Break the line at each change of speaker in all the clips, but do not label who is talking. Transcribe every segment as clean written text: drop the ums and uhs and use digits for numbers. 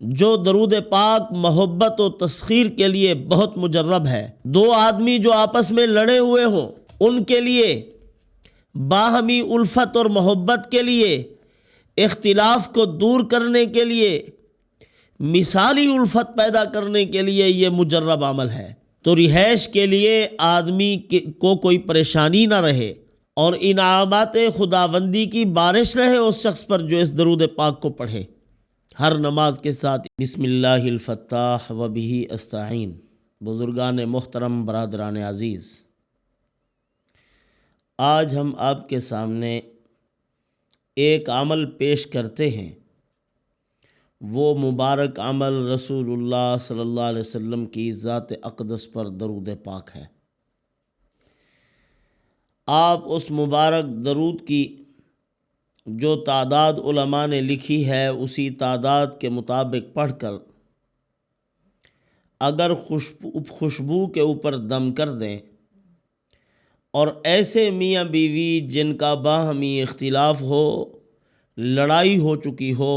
جو درود پاک محبت و تسخیر کے لیے بہت مجرب ہے۔ دو آدمی جو آپس میں لڑے ہوئے ہوں، ان کے لیے باہمی الفت اور محبت کے لیے، اختلاف کو دور کرنے کے لیے، مثالی الفت پیدا کرنے کے لیے یہ مجرب عمل ہے۔ تو رہائش کے لیے آدمی کو کوئی پریشانی نہ رہے اور انعامات خداوندی کی بارش رہے اس شخص پر جو اس درود پاک کو پڑھے ہر نماز کے ساتھ۔ بسم اللہ الفتاح و بہ استعین۔ بزرگان محترم، برادران عزیز، آج ہم آپ کے سامنے ایک عمل پیش کرتے ہیں۔ وہ مبارک عمل رسول اللہ صلی اللہ علیہ وسلم کی ذات اقدس پر درود پاک ہے۔ آپ اس مبارک درود کی جو تعداد علماء نے لکھی ہے اسی تعداد کے مطابق پڑھ کر اگر خوشبو کے اوپر دم کر دیں اور ایسے میاں بیوی جن کا باہمی اختلاف ہو، لڑائی ہو چکی ہو،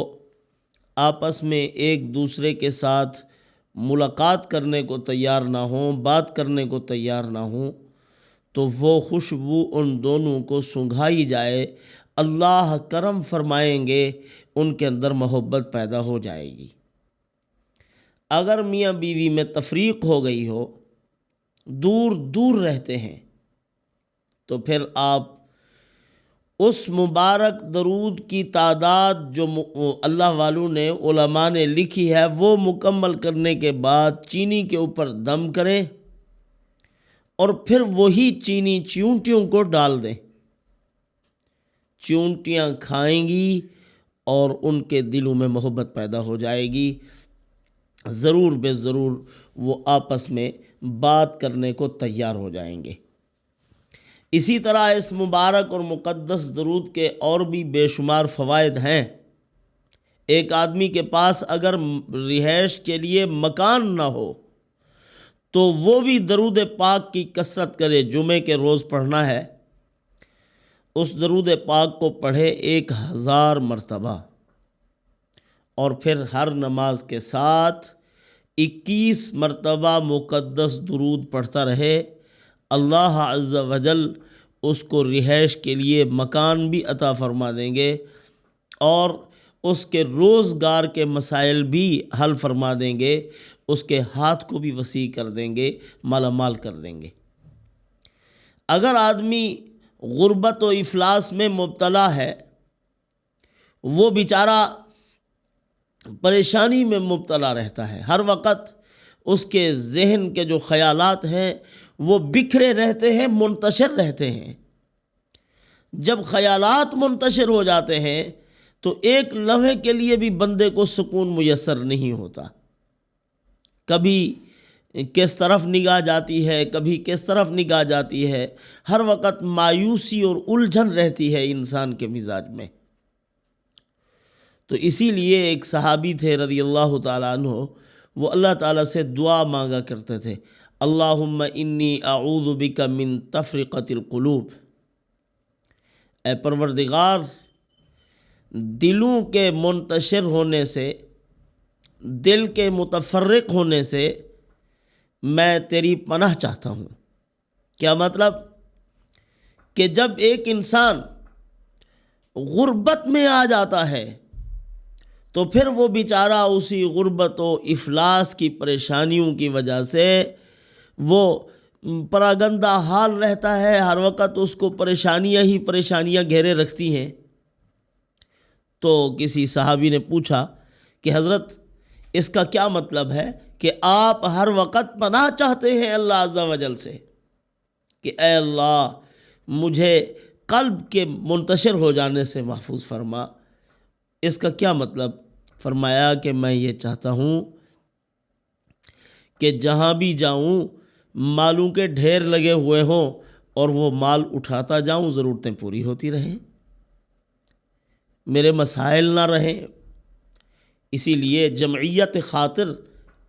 آپس میں ایک دوسرے کے ساتھ ملاقات کرنے کو تیار نہ ہوں، بات کرنے کو تیار نہ ہوں، تو وہ خوشبو ان دونوں کو سنگھائی جائے، اللہ کرم فرمائیں گے، ان کے اندر محبت پیدا ہو جائے گی۔ اگر میاں بیوی میں تفریق ہو گئی ہو، دور دور رہتے ہیں، تو پھر آپ اس مبارک درود کی تعداد جو اللہ والوں نے، علماء نے لکھی ہے، وہ مکمل کرنے کے بعد چینی کے اوپر دم کریں اور پھر وہی چینی چیونٹیوں کو ڈال دیں۔ چیونٹیاں کھائیں گی اور ان کے دلوں میں محبت پیدا ہو جائے گی، ضرور بے ضرور وہ آپس میں بات کرنے کو تیار ہو جائیں گے۔ اسی طرح اس مبارک اور مقدس درود کے اور بھی بے شمار فوائد ہیں۔ ایک آدمی کے پاس اگر رہائش کے لیے مکان نہ ہو تو وہ بھی درود پاک کی کثرت کرے۔ جمعے کے روز پڑھنا ہے، اس درود پاک کو پڑھے 1000 مرتبہ، اور پھر ہر نماز کے ساتھ 21 مرتبہ مقدس درود پڑھتا رہے۔ اللہ عز و جل اس کو رہائش کے لیے مکان بھی عطا فرما دیں گے اور اس کے روزگار کے مسائل بھی حل فرما دیں گے، اس کے ہاتھ کو بھی وسیع کر دیں گے، مالا مال کر دیں گے۔ اگر آدمی غربت و افلاس میں مبتلا ہے، وہ بیچارہ پریشانی میں مبتلا رہتا ہے، ہر وقت اس کے ذہن کے جو خیالات ہیں وہ بکھرے رہتے ہیں، منتشر رہتے ہیں۔ جب خیالات منتشر ہو جاتے ہیں تو ایک لمحے کے لیے بھی بندے کو سکون میسر نہیں ہوتا۔ کبھی کس طرف نگاہ جاتی ہے، کبھی کس طرف نگاہ جاتی ہے، ہر وقت مایوسی اور الجھن رہتی ہے انسان کے مزاج میں۔ تو اسی لیے ایک صحابی تھے رضی اللہ تعالیٰ عنہ، وہ اللہ تعالیٰ سے دعا مانگا کرتے تھے، اللہم انی اعوذ بک من تفرقۃ القلوب، اے پروردگار، دلوں کے منتشر ہونے سے، دل کے متفرق ہونے سے میں تیری پناہ چاہتا ہوں۔ کیا مطلب؟ کہ جب ایک انسان غربت میں آ جاتا ہے تو پھر وہ بیچارہ اسی غربت و افلاس کی پریشانیوں کی وجہ سے وہ پراگندہ حال رہتا ہے، ہر وقت اس کو پریشانیاں ہی پریشانیاں گھیرے رکھتی ہیں۔ تو کسی صحابی نے پوچھا کہ حضرت اس کا کیا مطلب ہے کہ آپ ہر وقت پناہ چاہتے ہیں اللہ عز و جل سے کہ اے اللہ مجھے قلب کے منتشر ہو جانے سے محفوظ فرما؟ اس کا کیا مطلب؟ فرمایا کہ میں یہ چاہتا ہوں کہ جہاں بھی جاؤں مالوں کے ڈھیر لگے ہوئے ہوں اور وہ مال اٹھاتا جاؤں، ضرورتیں پوری ہوتی رہیں، میرے مسائل نہ رہیں۔ اسی لیے جمعیت خاطر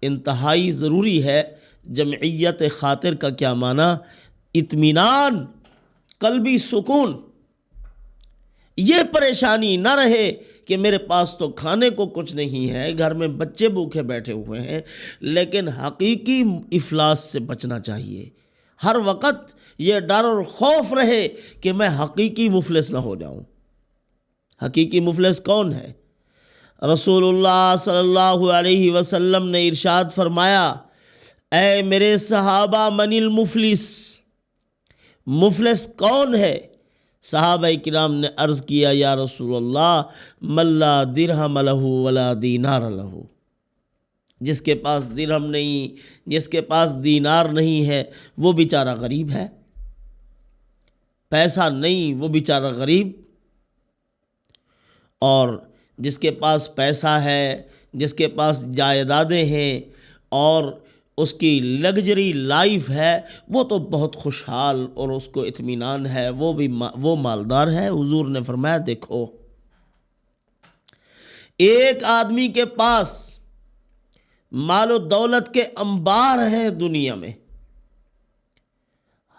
انتہائی ضروری ہے۔ جمعیت خاطر کا کیا معنی؟ اطمینان، قلبی سکون، یہ پریشانی نہ رہے کہ میرے پاس تو کھانے کو کچھ نہیں ہے، گھر میں بچے بھوکے بیٹھے ہوئے ہیں، لیکن حقیقی افلاس سے بچنا چاہیے۔ ہر وقت یہ ڈر اور خوف رہے کہ میں حقیقی مفلس نہ ہو جاؤں۔ حقیقی مفلس کون ہے؟ رسول اللہ صلی اللہ علیہ وسلم نے ارشاد فرمایا، اے میرے صحابہ، من المفلس، مفلس کون ہے؟ صحابہ کرام نے عرض کیا، یا رسول اللہ، من لا درہم لہ ولا دینار لہ، جس کے پاس درہم نہیں، جس کے پاس دینار نہیں ہے، وہ بیچارہ غریب ہے۔ پیسہ نہیں، وہ بیچارہ غریب۔ اور جس کے پاس پیسہ ہے، جس کے پاس جائیدادیں ہیں اور اس کی لگژری لائف ہے، وہ تو بہت خوشحال اور اس کو اطمینان ہے، وہ مالدار ہے۔ حضور نے فرمایا، دیکھو، ایک آدمی کے پاس مال و دولت کے انبار ہیں دنیا میں،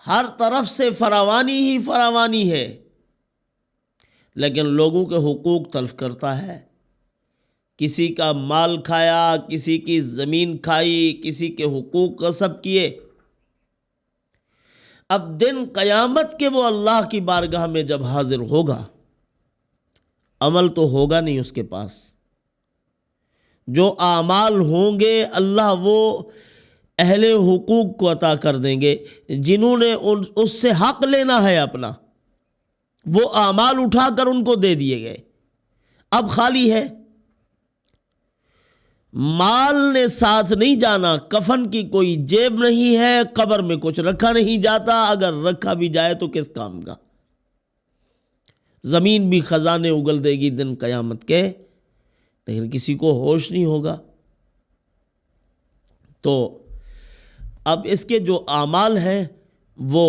ہر طرف سے فراوانی ہی فراوانی ہے، لیکن لوگوں کے حقوق تلف کرتا ہے۔ کسی کا مال کھایا، کسی کی زمین کھائی، کسی کے حقوق غصب کیے۔ اب دن قیامت کے وہ اللہ کی بارگاہ میں جب حاضر ہوگا، عمل تو ہوگا نہیں اس کے پاس۔ جو اعمال ہوں گے اللہ وہ اہل حقوق کو عطا کر دیں گے، جنہوں نے اس سے حق لینا ہے اپنا، وہ اعمال اٹھا کر ان کو دے دیے گئے۔ اب خالی ہے، مال نے ساتھ نہیں جانا، کفن کی کوئی جیب نہیں ہے، قبر میں کچھ رکھا نہیں جاتا، اگر رکھا بھی جائے تو کس کام کا؟ زمین بھی خزانے اگل دے گی دن قیامت کے، لیکن کسی کو ہوش نہیں ہوگا۔ تو اب اس کے جو اعمال ہیں وہ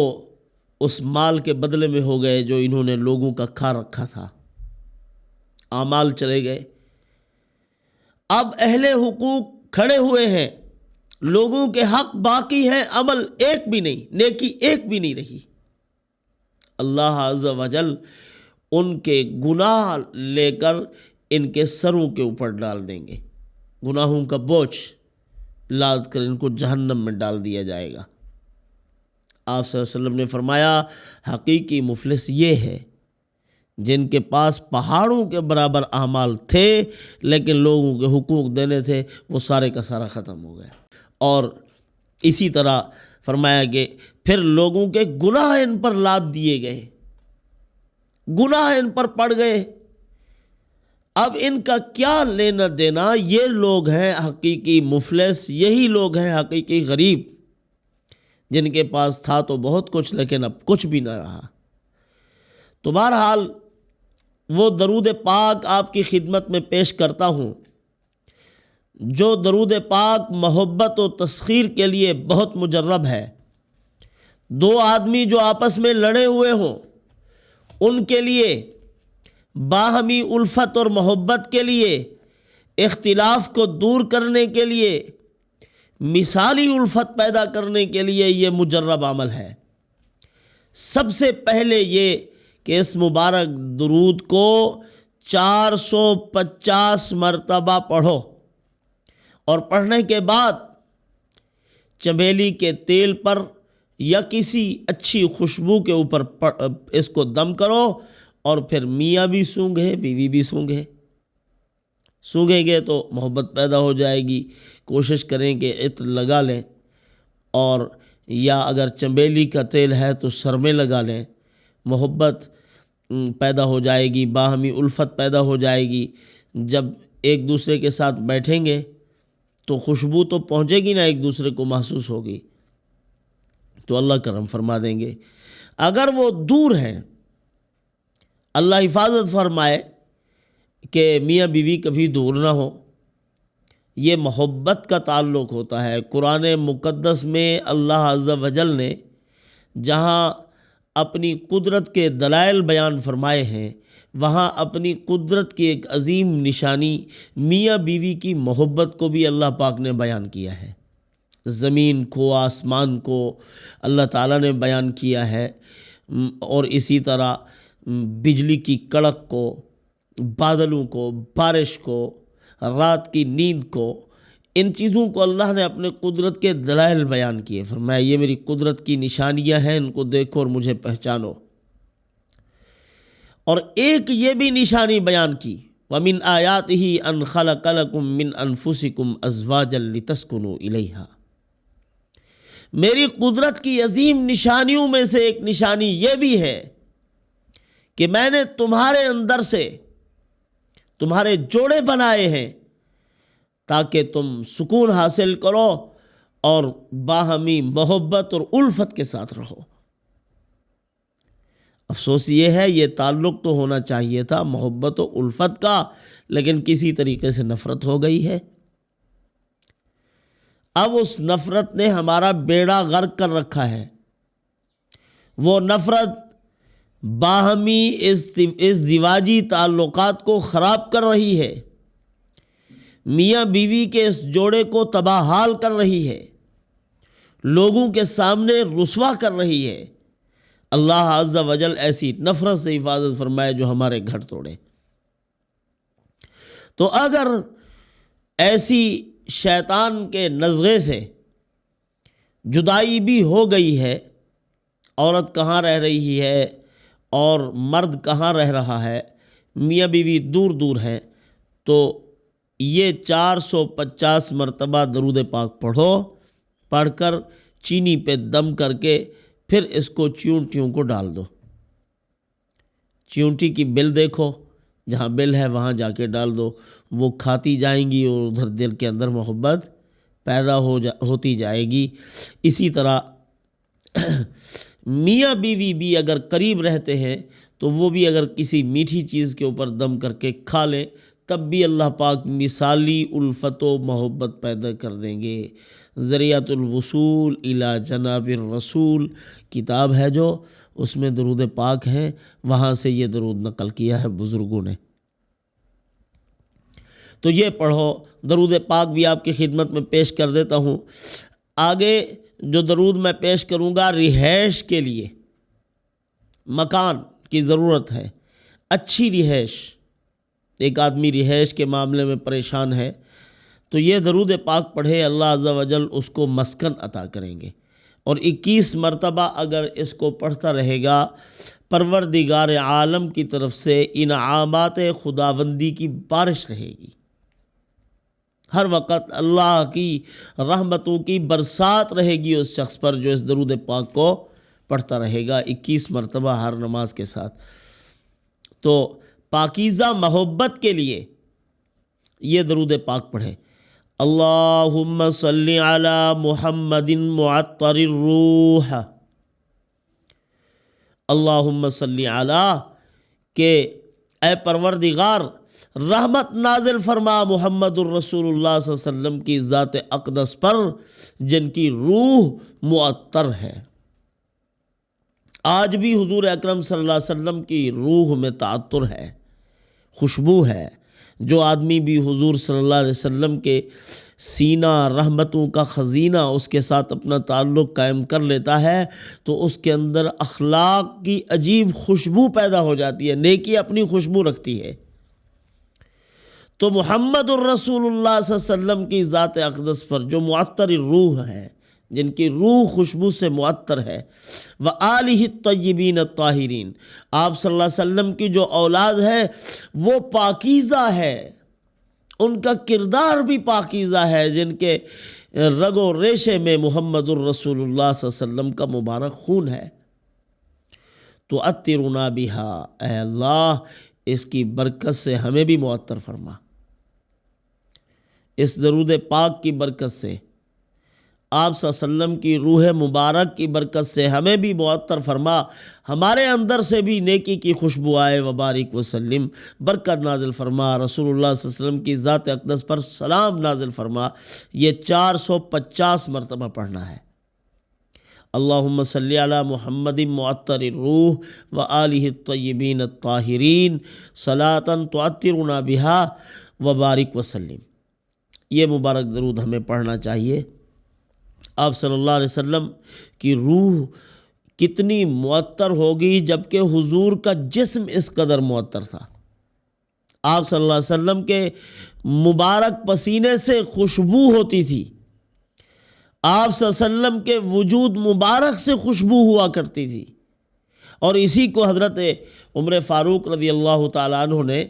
اس مال کے بدلے میں ہو گئے جو انہوں نے لوگوں کا کھا رکھا تھا، اعمال چلے گئے۔ اب اہل حقوق کھڑے ہوئے ہیں، لوگوں کے حق باقی ہیں، عمل ایک بھی نہیں، نیکی ایک بھی نہیں رہی۔ اللہ عز و جل ان کے گناہ لے کر ان کے سروں کے اوپر ڈال دیں گے، گناہوں کا بوجھ لاد کر ان کو جہنم میں ڈال دیا جائے گا۔ آپ صلی اللہ علیہ وسلم نے فرمایا، حقیقی مفلس یہ ہے جن کے پاس پہاڑوں کے برابر اعمال تھے، لیکن لوگوں کے حقوق دینے تھے، وہ سارے کا سارا ختم ہو گئے۔ اور اسی طرح فرمایا کہ پھر لوگوں کے گناہ ان پر لاد دیے گئے، گناہ ان پر پڑ گئے۔ اب ان کا کیا لینا دینا؟ یہ لوگ ہیں حقیقی مفلس، یہی لوگ ہیں حقیقی غریب، جن کے پاس تھا تو بہت کچھ لیکن اب کچھ بھی نہ رہا۔ تو بہرحال وہ درود پاک آپ کی خدمت میں پیش کرتا ہوں، جو درود پاک محبت و تسخیر کے لیے بہت مجرب ہے۔ دو آدمی جو آپس میں لڑے ہوئے ہوں، ان کے لیے باہمی الفت اور محبت کے لیے، اختلاف کو دور کرنے کے لیے، مثالی الفت پیدا کرنے کے لیے یہ مجرب عمل ہے۔ سب سے پہلے یہ کہ اس مبارک درود کو 450 مرتبہ پڑھو، اور پڑھنے کے بعد چمیلی کے تیل پر یا کسی اچھی خوشبو کے اوپر اس کو دم کرو، اور پھر میاں بھی سونگھے، بیوی بھی سونگھے۔ سونگھیں گے تو محبت پیدا ہو جائے گی۔ کوشش کریں کہ عطر لگا لیں، اور یا اگر چمیلی کا تیل ہے تو سر میں لگا لیں، محبت پیدا ہو جائے گی، باہمی الفت پیدا ہو جائے گی۔ جب ایک دوسرے کے ساتھ بیٹھیں گے تو خوشبو تو پہنچے گی نا، ایک دوسرے کو محسوس ہوگی، تو اللہ کرم فرما دیں گے۔ اگر وہ دور ہیں، اللہ حفاظت فرمائے کہ میاں بیوی کبھی دور نہ ہو، یہ محبت کا تعلق ہوتا ہے۔ قرآن مقدس میں اللہ عز و جل نے جہاں اپنی قدرت کے دلائل بیان فرمائے ہیں، وہاں اپنی قدرت کی ایک عظیم نشانی میاں بیوی کی محبت کو بھی اللہ پاک نے بیان کیا ہے۔ زمین کو، آسمان کو اللہ تعالیٰ نے بیان کیا ہے، اور اسی طرح بجلی کی کڑک کو، بادلوں کو، بارش کو، رات کی نیند کو، ان چیزوں کو اللہ نے اپنے قدرت کے دلائل بیان کیے۔ فرمایا یہ میری قدرت کی نشانیاں ہیں، ان کو دیکھو اور مجھے پہچانو۔ اور ایک یہ بھی نشانی بیان کی، وَمِنْ آيَاتِهِ أَنْ خَلَقَ لَكُم مِّنْ أَنفُسِكُمْ أَزْوَاجًا لِتَسْكُنُوا إِلَيْهَا۔ میری قدرت کی عظیم نشانیوں میں سے ایک نشانی یہ بھی ہے کہ میں نے تمہارے اندر سے تمہارے جوڑے بنائے ہیں تاکہ تم سکون حاصل کرو اور باہمی محبت اور الفت کے ساتھ رہو۔ افسوس یہ ہے، یہ تعلق تو ہونا چاہیے تھا محبت و الفت کا، لیکن کسی طریقے سے نفرت ہو گئی ہے۔ اب اس نفرت نے ہمارا بیڑا غرق کر رکھا ہے۔ وہ نفرت باہمی ازدواجی تعلقات کو خراب کر رہی ہے، میاں بیوی کے اس جوڑے کو تباہ حال کر رہی ہے، لوگوں کے سامنے رسوا کر رہی ہے۔ اللہ عز و جل ایسی نفرت سے حفاظت فرمائے جو ہمارے گھر توڑے۔ تو اگر ایسی شیطان کے نزغے سے جدائی بھی ہو گئی ہے، عورت کہاں رہ رہی ہے اور مرد کہاں رہ رہا ہے، میاں بیوی دور دور ہیں، تو یہ 450 مرتبہ درود پاک پڑھو، پڑھ کر چینی پہ دم کر کے پھر اس کو چیونٹیوں کو ڈال دو۔ چیونٹی کی بل دیکھو، جہاں بل ہے وہاں جا کے ڈال دو، وہ کھاتی جائیں گی اور ادھر دل کے اندر محبت پیدا ہوتی جائے گی۔ اسی طرح میاں بیوی بھی اگر قریب رہتے ہیں تو وہ بھی اگر کسی میٹھی چیز کے اوپر دم کر کے کھا لیں تب بھی اللہ پاک مثالی الفت و محبت پیدا کر دیں گے۔ ذریعۃ الوصول الی جناب الرسول کتاب ہے جو، اس میں درود پاک ہیں، وہاں سے یہ درود نقل کیا ہے بزرگوں نے۔ تو یہ پڑھو، درود پاک بھی آپ کی خدمت میں پیش کر دیتا ہوں۔ آگے جو درود میں پیش کروں گا، رہائش کے لیے مکان کی ضرورت ہے، اچھی رہائش۔ ایک آدمی رہائش کے معاملے میں پریشان ہے تو یہ درود پاک پڑھے، اللہ عز و جل اس کو مسکن عطا کریں گے، اور 21 مرتبہ اگر اس کو پڑھتا رہے گا، پروردگار عالم کی طرف سے انعامات خداوندی کی بارش رہے گی۔ ہر وقت اللہ کی رحمتوں کی برسات رہے گی اس شخص پر جو اس درود پاک کو پڑھتا رہے گا 21 مرتبہ ہر نماز کے ساتھ۔ تو پاکیزہ محبت کے لیے یہ درود پاک پڑھے، اللہم صلی علی محمد معطر الروح، اللہم صلی علی، کہ اے پروردگار رحمت نازل فرما محمد الرسول اللہ صلی اللہ علیہ وسلم کی ذات اقدس پر جن کی روح معطر ہے۔ آج بھی حضور اکرم صلی اللہ علیہ وسلم کی روح میں تعطر ہے، خوشبو ہے۔ جو آدمی بھی حضور صلی اللہ علیہ وسلم کے سینہ رحمتوں کا خزینہ اس کے ساتھ اپنا تعلق قائم کر لیتا ہے تو اس کے اندر اخلاق کی عجیب خوشبو پیدا ہو جاتی ہے، نیکی اپنی خوشبو رکھتی ہے۔ تو محمد الرسول اللہ صلی اللہ علیہ وسلم کی ذات اقدس پر جو معطر روح ہے، جن کی روح خوشبو سے معطر ہے، وآلہ الطیبین الطاہرین، آپ صلی اللہ علیہ وسلم کی جو اولاد ہے وہ پاکیزہ ہے، ان کا کردار بھی پاکیزہ ہے، جن کے رگ و ریشے میں محمد الرسول اللہ صلی اللہ علیہ وسلم کا مبارک خون ہے۔ تو عطرنا بہا، اے اللہ اس کی برکت سے ہمیں بھی معطر فرما، اس درود پاک کی برکت سے، آپ صلی اللہ علیہ وسلم کی روح مبارک کی برکت سے ہمیں بھی معطر فرما، ہمارے اندر سے بھی نیکی کی خوشبو آئے، وبارک وسلم، برکت نازل فرما، رسول اللہ صلی اللہ علیہ وسلم کی ذات اقدس پر سلام نازل فرما۔ یہ 450 مرتبہ پڑھنا ہے۔ اللہم صلی علی محمد معطر الروح وآلہ الطیبین الطاہرین صلاۃ تعطرنا بہا وبارک وسلم۔ یہ مبارک درود ہمیں پڑھنا چاہیے۔ آپ صلی اللہ علیہ وسلم کی روح کتنی معطر ہوگی جبکہ حضور کا جسم اس قدر معطر تھا۔ آپ صلی اللہ علیہ وسلم کے مبارک پسینے سے خوشبو ہوتی تھی، آپ صلی اللہ علیہ وسلم کے وجود مبارک سے خوشبو ہوا کرتی تھی، اور اسی کو حضرت عمر فاروق رضی اللہ تعالیٰ عنہ نے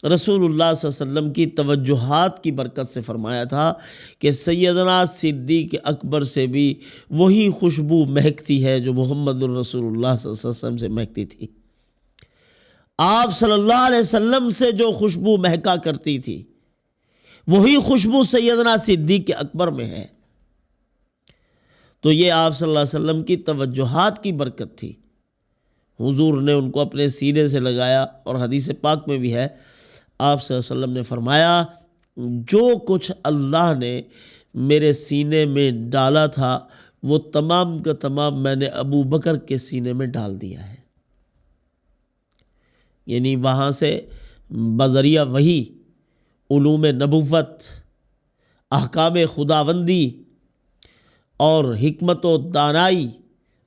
رسول اللہ صلی اللہ علیہ وسلم کی توجہات کی برکت سے فرمایا تھا کہ سیدنا صدیق اکبر سے بھی وہی خوشبو مہکتی ہے جو محمد الرسول اللہ صلی اللہ علیہ وسلم سے مہکتی تھی۔ آپ صلی اللہ علیہ وسلم سے جو خوشبو مہکا کرتی تھی وہی خوشبو سیدنا صدیق اکبر میں ہے۔ تو یہ آپ صلی اللہ علیہ وسلم کی توجہات کی برکت تھی، حضور نے ان کو اپنے سینے سے لگایا، اور حدیث پاک میں بھی ہے آپ صلی اللہ علیہ وسلم نے فرمایا جو کچھ اللہ نے میرے سینے میں ڈالا تھا وہ تمام کا تمام میں نے ابو بکر کے سینے میں ڈال دیا ہے۔ یعنی وہاں سے بذریعہ وحی علوم نبوت، احکام خداوندی اور حکمت و دانائی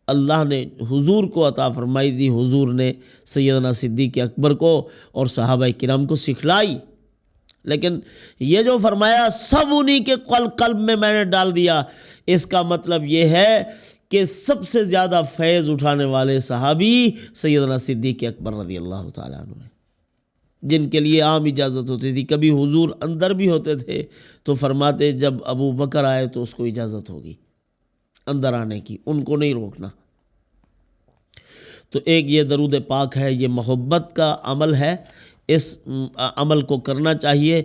اللہ نے حضور کو عطا فرمائی دی، حضور نے سیدنا صدیق اکبر کو اور صحابہ کرام کو سکھلائی۔ لیکن یہ جو فرمایا سب انہی کے قلب میں نے ڈال دیا، اس کا مطلب یہ ہے کہ سب سے زیادہ فیض اٹھانے والے صحابی سیدنا صدیق اکبر رضی اللہ تعالیٰ عنہ ہیں، جن کے لیے عام اجازت ہوتی تھی۔ کبھی حضور اندر بھی ہوتے تھے تو فرماتے جب ابو بکر آئے تو اس کو اجازت ہوگی اندر آنے کی، ان کو نہیں روکنا۔ تو ایک یہ درود پاک ہے، یہ محبت کا عمل ہے، اس عمل کو کرنا چاہیے۔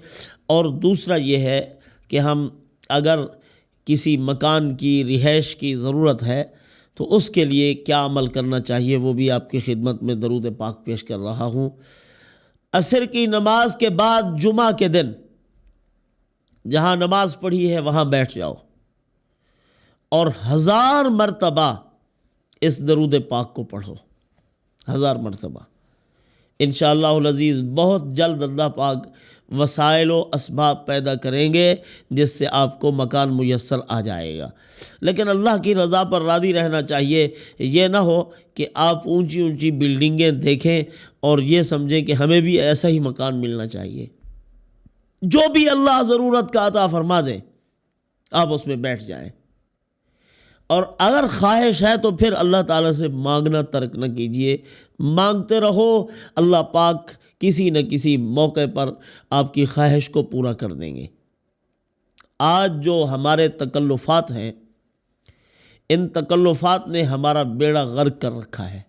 اور دوسرا یہ ہے کہ ہم اگر کسی مکان کی رہائش کی ضرورت ہے تو اس کے لیے کیا عمل کرنا چاہیے، وہ بھی آپ کی خدمت میں درود پاک پیش کر رہا ہوں۔ عصر کی نماز کے بعد جمعہ کے دن جہاں نماز پڑھی ہے وہاں بیٹھ جاؤ اور 1000 مرتبہ اس درود پاک کو پڑھو، 1000 مرتبہ۔ انشاءاللہ العزیز بہت جلد اللہ پاک وسائل و اسباب پیدا کریں گے جس سے آپ کو مکان میسر آ جائے گا۔ لیکن اللہ کی رضا پر راضی رہنا چاہیے، یہ نہ ہو کہ آپ اونچی اونچی بلڈنگیں دیکھیں اور یہ سمجھیں کہ ہمیں بھی ایسا ہی مکان ملنا چاہیے۔ جو بھی اللہ ضرورت کا عطا فرما دیں آپ اس میں بیٹھ جائیں، اور اگر خواہش ہے تو پھر اللہ تعالیٰ سے مانگنا ترک نہ کیجیے، مانگتے رہو، اللہ پاک کسی نہ کسی موقع پر آپ کی خواہش کو پورا کر دیں گے۔ آج جو ہمارے تکلفات ہیں، ان تکلفات نے ہمارا بیڑا غرق کر رکھا ہے۔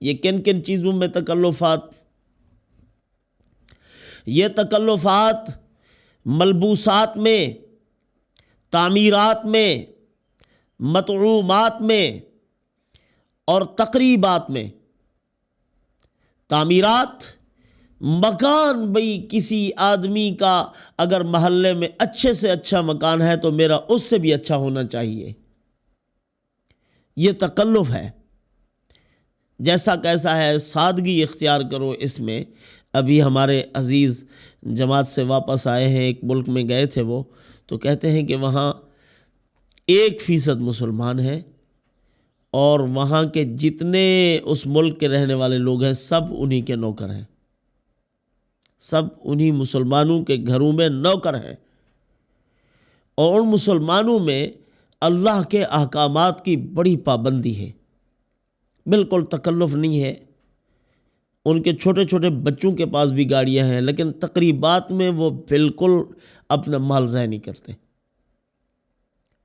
یہ کن کن چیزوں میں تکلفات؟ یہ تکلفات ملبوسات میں، تعمیرات میں، مطعومات میں اور تقریبات میں۔ تعمیرات، مکان، بھئی کسی آدمی کا اگر محلے میں اچھے سے اچھا مکان ہے تو میرا اس سے بھی اچھا ہونا چاہیے، یہ تکلف ہے۔ جیسا کیسا ہے سادگی اختیار کرو اس میں۔ ابھی ہمارے عزیز جماعت سے واپس آئے ہیں، ایک ملک میں گئے تھے وہ، تو کہتے ہیں کہ وہاں 1% مسلمان ہیں اور وہاں کے جتنے اس ملک کے رہنے والے لوگ ہیں سب انہی کے نوکر ہیں، سب انہی مسلمانوں کے گھروں میں نوکر ہیں، اور ان مسلمانوں میں اللہ کے احکامات کی بڑی پابندی ہے، بالکل تکلف نہیں ہے۔ ان کے چھوٹے چھوٹے بچوں کے پاس بھی گاڑیاں ہیں، لیکن تقریبات میں وہ بالکل اپنا مال ضائع نہیں کرتے۔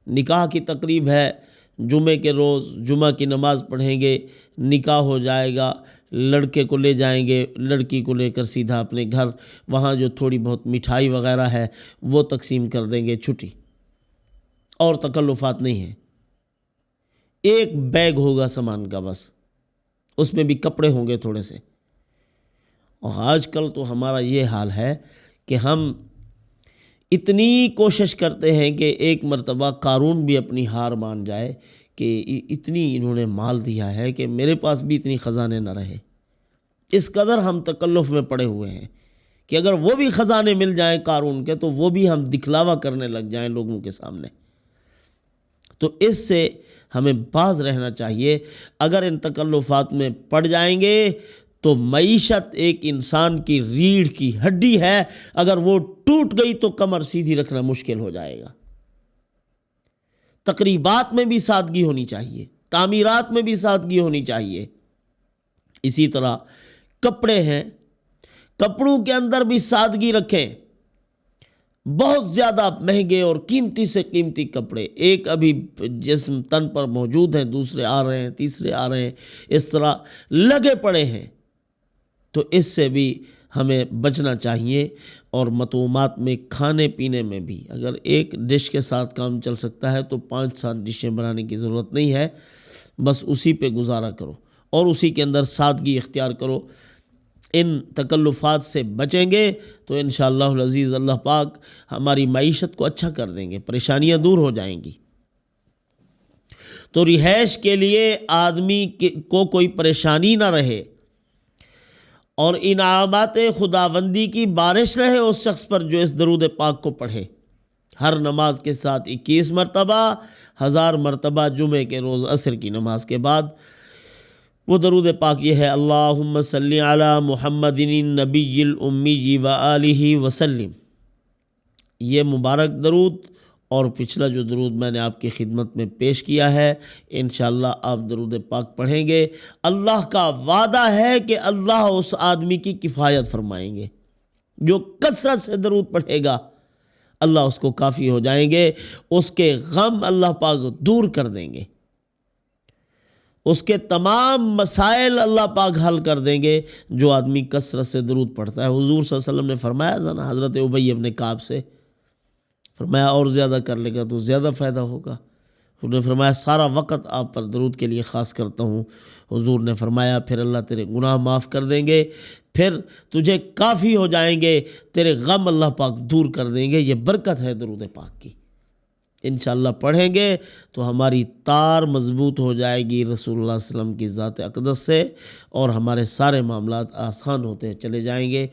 نکاح کی تقریب ہے، جمعے کے روز جمعہ کی نماز پڑھیں گے، نکاح ہو جائے گا، لڑکے کو لے جائیں گے، لڑکی کو لے کر سیدھا اپنے گھر، وہاں جو تھوڑی بہت مٹھائی وغیرہ ہے وہ تقسیم کر دیں گے، چھٹی، اور تکلفات نہیں ہیں۔ ایک بیگ ہوگا سامان کا بس، اس میں بھی کپڑے ہوں گے تھوڑے سے۔ اور آج کل تو ہمارا یہ حال ہے کہ ہم اتنی کوشش کرتے ہیں کہ ایک مرتبہ قارون بھی اپنی ہار مان جائے کہ اتنی انہوں نے مال دیا ہے کہ میرے پاس بھی اتنی خزانے نہ رہے۔ اس قدر ہم تکلف میں پڑے ہوئے ہیں کہ اگر وہ بھی خزانے مل جائیں قارون کے تو وہ بھی ہم دکھلاوا کرنے لگ جائیں لوگوں کے سامنے۔ تو اس سے ہمیں باز رہنا چاہیے۔ اگر ان تکلفات میں پڑ جائیں گے تو معیشت ایک انسان کی ریڑھ کی ہڈی ہے، اگر وہ ٹوٹ گئی تو کمر سیدھی رکھنا مشکل ہو جائے گا۔ تقریبات میں بھی سادگی ہونی چاہیے، تعمیرات میں بھی سادگی ہونی چاہیے۔ اسی طرح کپڑے ہیں، کپڑوں کے اندر بھی سادگی رکھیں۔ بہت زیادہ مہنگے اور قیمتی سے قیمتی کپڑے ایک ابھی جسم تن پر موجود ہیں، دوسرے آ رہے ہیں، تیسرے آ رہے ہیں، اس طرح لگے پڑے ہیں، تو اس سے بھی ہمیں بچنا چاہیے۔ اور مطعومات میں، کھانے پینے میں بھی اگر ایک ڈش کے ساتھ کام چل سکتا ہے تو 5-7 ڈشیں بنانے کی ضرورت نہیں ہے، بس اسی پہ گزارا کرو اور اسی کے اندر سادگی اختیار کرو۔ ان تکلفات سے بچیں گے تو انشاءاللہ العزیز اللہ پاک ہماری معیشت کو اچھا کر دیں گے، پریشانیاں دور ہو جائیں گی۔ تو رہائش کے لیے آدمی کو کوئی پریشانی نہ رہے اور انعامات خداوندی کی بارش رہے اس شخص پر جو اس درود پاک کو پڑھے۔ ہر نماز کے ساتھ 21 مرتبہ، 1000 مرتبہ جمعے کے روز عصر کی نماز کے بعد۔ وہ درود پاک یہ ہے: اللہم صلی علی محمد النبی الامی وآلہ وسلم۔ یہ مبارک درود اور پچھلا جو درود میں نے آپ کی خدمت میں پیش کیا ہے، انشاءاللہ آپ درود پاک پڑھیں گے، اللہ کا وعدہ ہے کہ اللہ اس آدمی کی کفایت فرمائیں گے۔ جو کثرت سے درود پڑھے گا اللہ اس کو کافی ہو جائیں گے، اس کے غم اللہ پاک دور کر دیں گے، اس کے تمام مسائل اللہ پاک حل کر دیں گے جو آدمی کثرت سے درود پڑھتا ہے۔ حضور صلی اللہ علیہ وسلم نے فرمایا تھا نا حضرت ابی بن کعب سے، فرمایا اور زیادہ کر لے گا تو زیادہ فائدہ ہوگا۔ حضور نے فرمایا سارا وقت آپ پر درود کے لیے خاص کرتا ہوں۔ حضور نے فرمایا پھر اللہ تیرے گناہ معاف کر دیں گے، پھر تجھے کافی ہو جائیں گے، تیرے غم اللہ پاک دور کر دیں گے۔ یہ برکت ہے درود پاک کی۔ انشاءاللہ پڑھیں گے تو ہماری تار مضبوط ہو جائے گی رسول اللہ صلی اللہ علیہ وسلم کی ذات اقدس سے، اور ہمارے سارے معاملات آسان ہوتے چلے جائیں گے۔